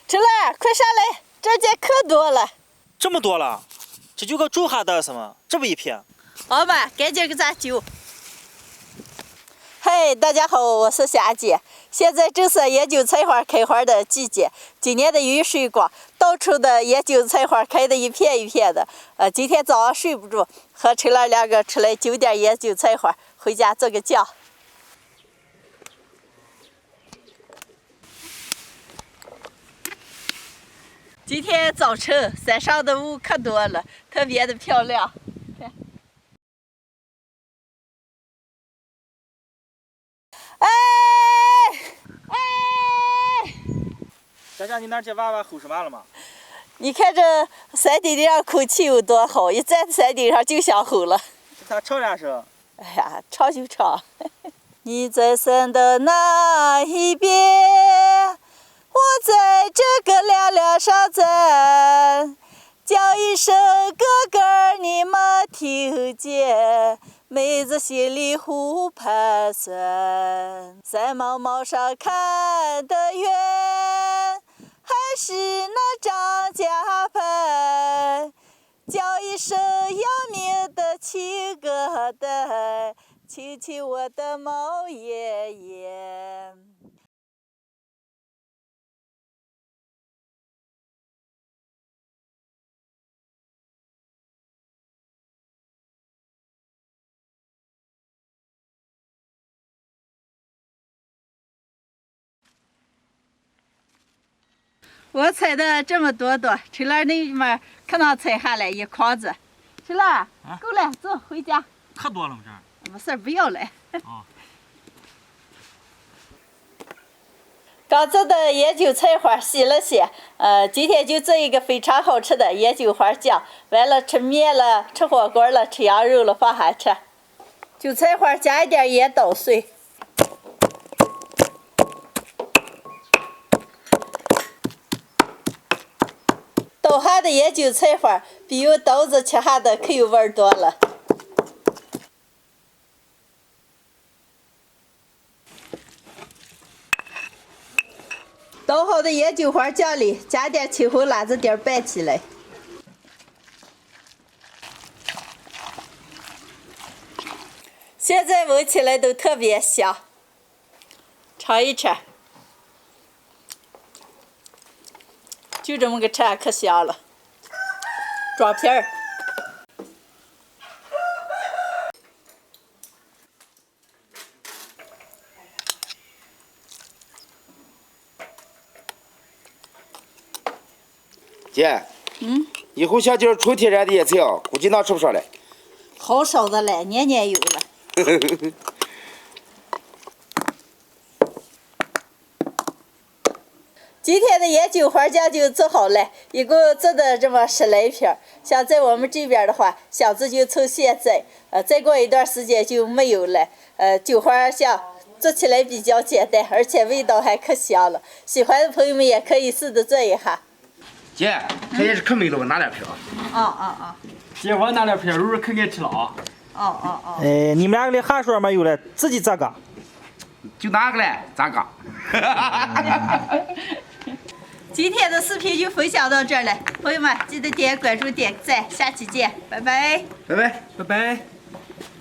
春兰，快上来，这件可多了。这么多了，这就个住哈的是吗？这么一片。好吧，赶紧给咱揪。嗨，大家好，我是霞姐。现在正是野韭菜花开花的季节，今年的雨水光，到处的野韭菜花开的一片一片的。今天早上睡不住，和春兰两个出来揪点野韭菜花，回家做个酱。今天早晨山上的雾可多了，特别的漂亮。佳佳，你那这娃娃吼什么了吗？你看这山顶上空气有多好，一站在山顶上就想吼了。他唱两首。哎呀，唱就唱。你在山的那一边，我在这个凉凉上站，叫一声哥哥你没听见？妹子心里胡盘算，山茫茫上看得远，还是那张家盘，叫一声要命的亲哥的，亲亲我的毛爷爷。我采的这么多，春兰那面可能采下来一筐子。春兰，够了，走回家。可多了吗？这没事，不要了。啊。刚做的野韭菜花洗了洗，今天就做一个非常好吃的野韭花酱。完了吃面了，吃火锅了，吃羊肉了，放下吃。韭菜花加一点盐捣碎。捣下的野韭菜花比用刀子切下的可有味儿多了。捣好的野韭花酱里加点青红辣子丁拌起来。现在闻起来都特别香，尝一吃。就这么个吃可香了。装片儿。姐，以后想就是纯天然的野菜啊，估计能吃不上来。好烧的嘞，年年有了。今天的野韭花酱就做好了，一共做的这么10来瓶。像在我们这边的话，箱子就从现在，再过一段时间就没有了。韭花酱做起来比较简单，而且味道还可香了。喜欢的朋友们也可以试着做一下。姐，这也是可美了，我拿2瓶。姐，我拿2瓶，肉可爱吃了啊。你们两个的汗水没有了，自己咋个？就哪个嘞？咋个？今天的视频就分享到这儿了，朋友们记得点关注、点赞，下期见，拜拜。拜拜。拜拜。